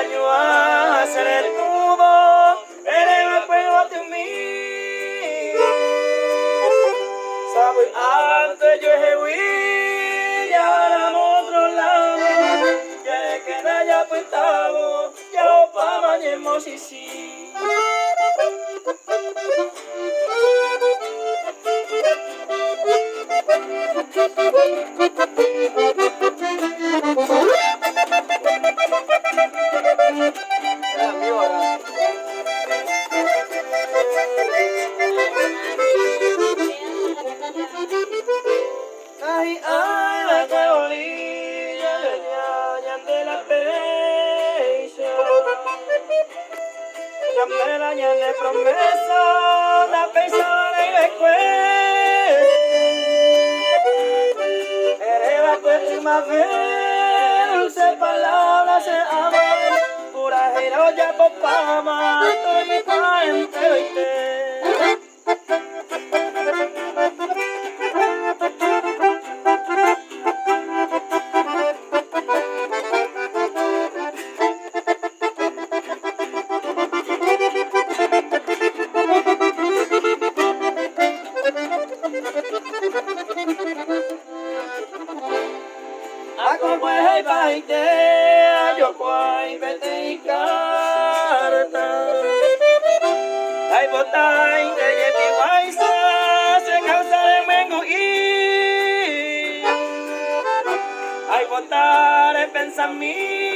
año a hacer el nudo, eres juego de mí. Sabe antes yo he y ahora otro lado, que queda ya puestado, ya pa mañemos y sí. Ay, ay, la cabolilla, ya de la pecha. Ya me la de promesa, la persona y después. Eres la primavera, dulce palabras se aman, pura ya popama, estoy para oíste. Como es baite, yo puedo vete y carta. Ay, botai, de yepi guaisa, se causa de mengo y. Ay, botar, pensa mí.